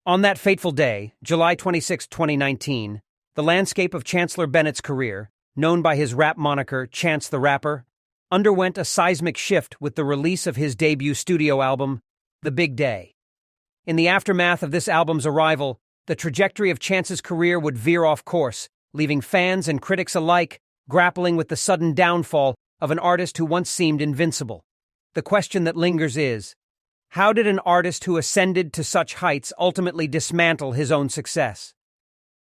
On that fateful day, July 26, 2019, the landscape of Chancelor Bennett's career, known by his rap moniker Chance the Rapper, underwent a seismic shift with the release of his debut studio album, The Big Day. In the aftermath of this album's arrival, the trajectory of Chance's career would veer off course, leaving fans and critics alike grappling with the sudden downfall of an artist who once seemed invincible. The question that lingers is, how did an artist who ascended to such heights ultimately dismantle his own success?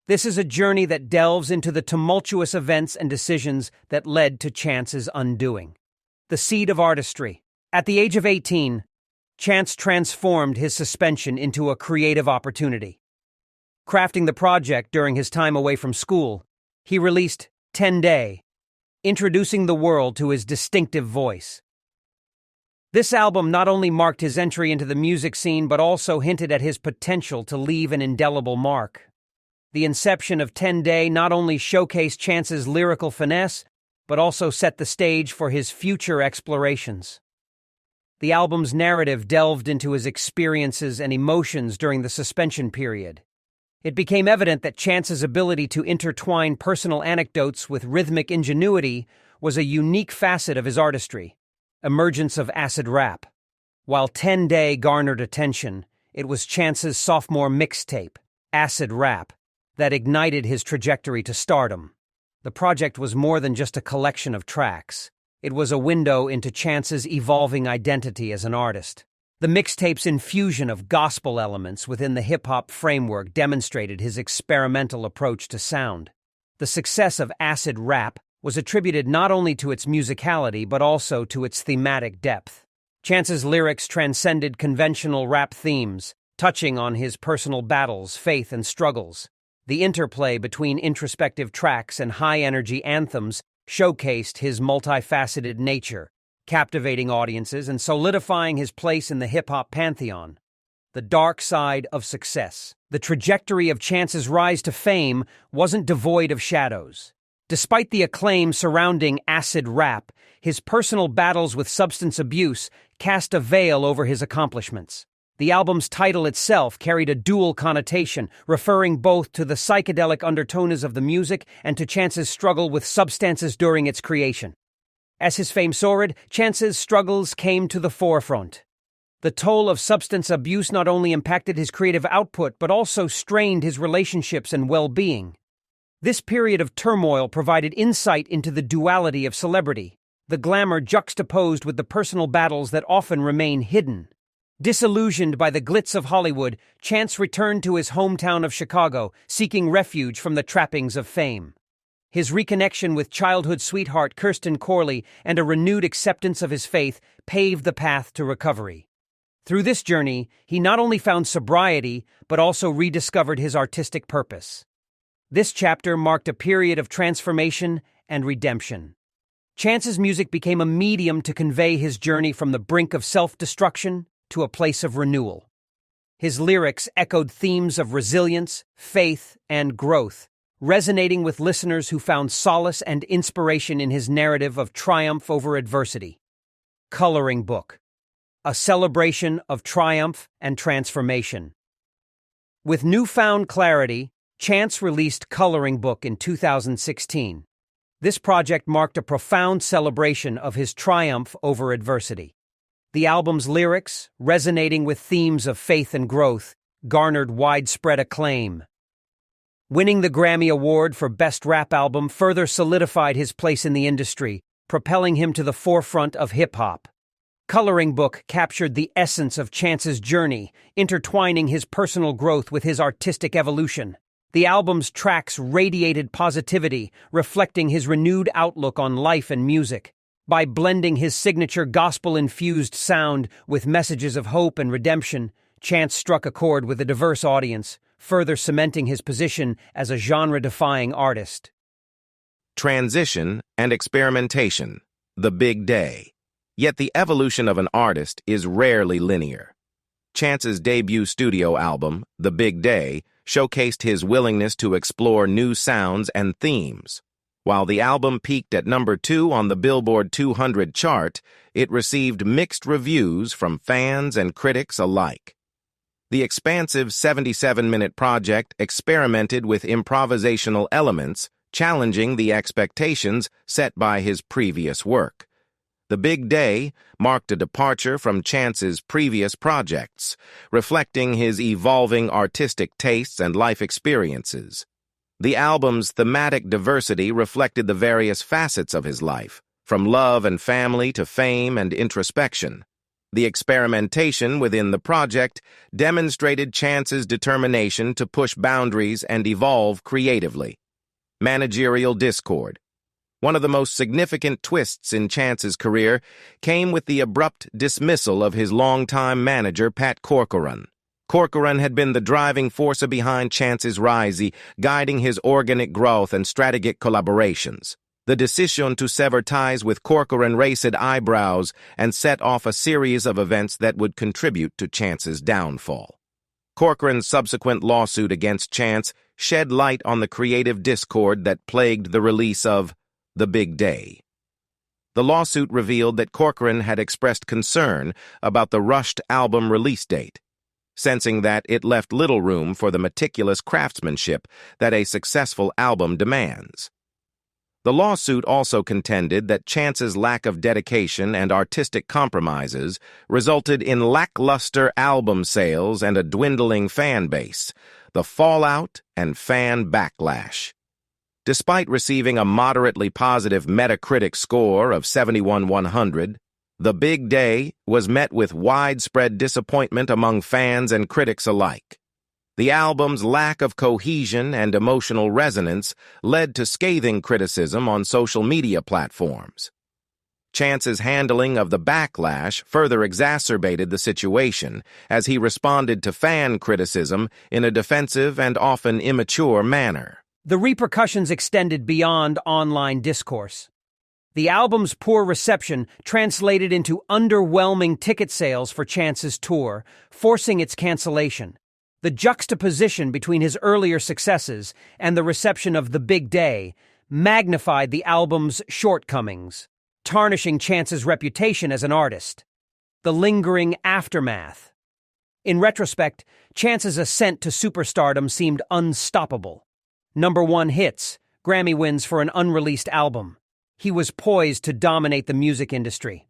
This is a journey that delves into the tumultuous events and decisions that led to Chance's undoing. The seed of artistry. At the age of 18, Chance transformed his suspension into a creative opportunity. Crafting the project during his time away from school, he released 10 Day, introducing the world to his distinctive voice. This album not only marked his entry into the music scene but also hinted at his potential to leave an indelible mark. The inception of 10 Day not only showcased Chance's lyrical finesse, but also set the stage for his future explorations. The album's narrative delved into his experiences and emotions during the suspension period. It became evident that Chance's ability to intertwine personal anecdotes with rhythmic ingenuity was a unique facet of his artistry. Emergence of acid rap. While 10 Day garnered attention, it was Chance's sophomore mixtape, Acid Rap, that ignited his trajectory to stardom. The project was more than just a collection of tracks. It was a window into Chance's evolving identity as an artist. The mixtape's infusion of gospel elements within the hip-hop framework demonstrated his experimental approach to sound. The success of Acid Rap was attributed not only to its musicality but also to its thematic depth. Chance's lyrics transcended conventional rap themes, touching on his personal battles, faith, and struggles. The interplay between introspective tracks and high-energy anthems showcased his multifaceted nature, captivating audiences and solidifying his place in the hip-hop pantheon. The dark side of success. The trajectory of Chance's rise to fame wasn't devoid of shadows. Despite the acclaim surrounding Acid Rap, his personal battles with substance abuse cast a veil over his accomplishments. The album's title itself carried a dual connotation, referring both to the psychedelic undertones of the music and to Chance's struggle with substances during its creation. As his fame soared, Chance's struggles came to the forefront. The toll of substance abuse not only impacted his creative output but also strained his relationships and well-being. This period of turmoil provided insight into the duality of celebrity, the glamour juxtaposed with the personal battles that often remain hidden. Disillusioned by the glitz of Hollywood, Chance returned to his hometown of Chicago, seeking refuge from the trappings of fame. His reconnection with childhood sweetheart Kirsten Corley and a renewed acceptance of his faith paved the path to recovery. Through this journey, he not only found sobriety, but also rediscovered his artistic purpose. This chapter marked a period of transformation and redemption. Chance's music became a medium to convey his journey from the brink of self-destruction to a place of renewal. His lyrics echoed themes of resilience, faith, and growth, resonating with listeners who found solace and inspiration in his narrative of triumph over adversity. Coloring Book. A celebration of triumph and transformation. With newfound clarity, Chance released Coloring Book in 2016. This project marked a profound celebration of his triumph over adversity. The album's lyrics, resonating with themes of faith and growth, garnered widespread acclaim. Winning the Grammy Award for Best Rap Album further solidified his place in the industry, propelling him to the forefront of hip-hop. Coloring Book captured the essence of Chance's journey, intertwining his personal growth with his artistic evolution. The album's tracks radiated positivity, reflecting his renewed outlook on life and music. By blending his signature gospel-infused sound with messages of hope and redemption, Chance struck a chord with a diverse audience, further cementing his position as a genre-defying artist. Transition and experimentation. The Big Day. Yet the evolution of an artist is rarely linear. Chance's debut studio album, The Big Day, showcased his willingness to explore new sounds and themes. While the album peaked at number 2 on the Billboard 200 chart, it received mixed reviews from fans and critics alike. The expansive 77-minute project experimented with improvisational elements, challenging the expectations set by his previous work. The Big Day marked a departure from Chance's previous projects, reflecting his evolving artistic tastes and life experiences. The album's thematic diversity reflected the various facets of his life, from love and family to fame and introspection. The experimentation within the project demonstrated Chance's determination to push boundaries and evolve creatively. Managerial discord. One of the most significant twists in Chance's career came with the abrupt dismissal of his longtime manager, Pat Corcoran. Corcoran had been the driving force behind Chance's rise, guiding his organic growth and strategic collaborations. The decision to sever ties with Corcoran raised eyebrows and set off a series of events that would contribute to Chance's downfall. Corcoran's subsequent lawsuit against Chance shed light on the creative discord that plagued the release of The Big Day. The lawsuit revealed that Corcoran had expressed concern about the rushed album release date, sensing that it left little room for the meticulous craftsmanship that a successful album demands. The lawsuit also contended that Chance's lack of dedication and artistic compromises resulted in lackluster album sales and a dwindling fan base, the fallout and fan backlash. Despite receiving a moderately positive Metacritic score of 71/100, The Big Day was met with widespread disappointment among fans and critics alike. The album's lack of cohesion and emotional resonance led to scathing criticism on social media platforms. Chance's handling of the backlash further exacerbated the situation as he responded to fan criticism in a defensive and often immature manner. The repercussions extended beyond online discourse. The album's poor reception translated into underwhelming ticket sales for Chance's tour, forcing its cancellation. The juxtaposition between his earlier successes and the reception of The Big Day magnified the album's shortcomings, tarnishing Chance's reputation as an artist. The lingering aftermath. In retrospect, Chance's ascent to superstardom seemed unstoppable. #1 hits, Grammy wins for an unreleased album. He was poised to dominate the music industry.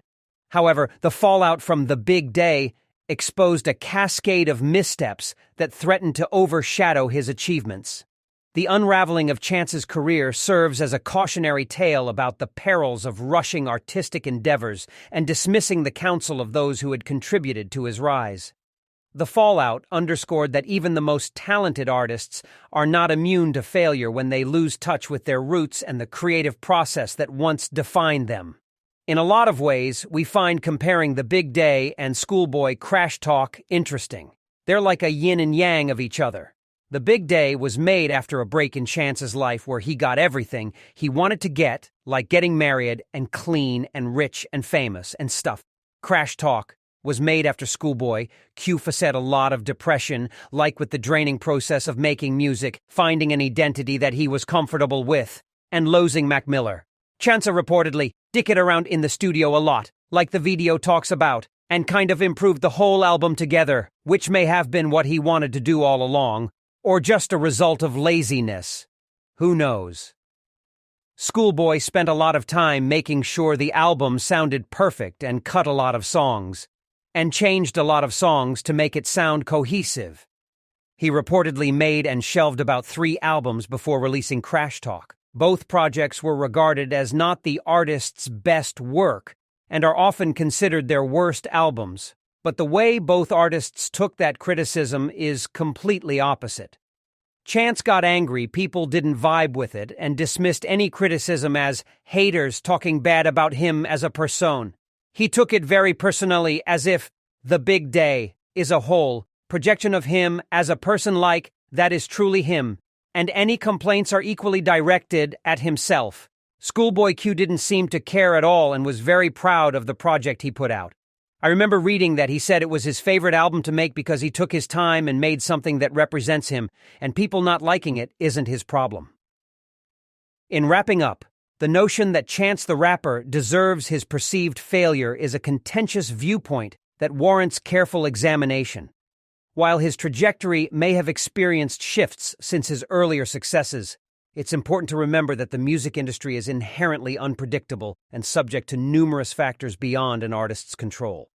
However, the fallout from The Big Day exposed a cascade of missteps that threatened to overshadow his achievements. The unraveling of Chance's career serves as a cautionary tale about the perils of rushing artistic endeavors and dismissing the counsel of those who had contributed to his rise. The fallout underscored that even the most talented artists are not immune to failure when they lose touch with their roots and the creative process that once defined them. In a lot of ways, we find comparing The Big Day and Schoolboy Crash Talk interesting. They're like a yin and yang of each other. The Big Day was made after a break in Chance's life where he got everything he wanted to get, like getting married and clean and rich and famous and stuff. Crash Talk was made after Schoolboy faced a lot of depression, like with the draining process of making music, finding an identity that he was comfortable with, and losing Mac Miller. Chance reportedly dicked around in the studio a lot, like the video talks about, and kind of improved the whole album together, which may have been what he wanted to do all along, or just a result of laziness. Who knows? Schoolboy spent a lot of time making sure the album sounded perfect and cut a lot of songs, and changed a lot of songs to make it sound cohesive. He reportedly made and shelved about 3 albums before releasing Crash Talk. Both projects were regarded as not the artist's best work and are often considered their worst albums, but the way both artists took that criticism is completely opposite. Chance got angry people didn't vibe with it and dismissed any criticism as haters talking bad about him as a person. He took it very personally, as if The Big Day is a whole projection of him as a person, like that is truly him, and any complaints are equally directed at himself. Schoolboy Q didn't seem to care at all and was very proud of the project he put out. I remember reading that he said it was his favorite album to make because he took his time and made something that represents him, and people not liking it isn't his problem. In wrapping up, the notion that Chance the Rapper deserves his perceived failure is a contentious viewpoint that warrants careful examination. While his trajectory may have experienced shifts since his earlier successes, it's important to remember that the music industry is inherently unpredictable and subject to numerous factors beyond an artist's control.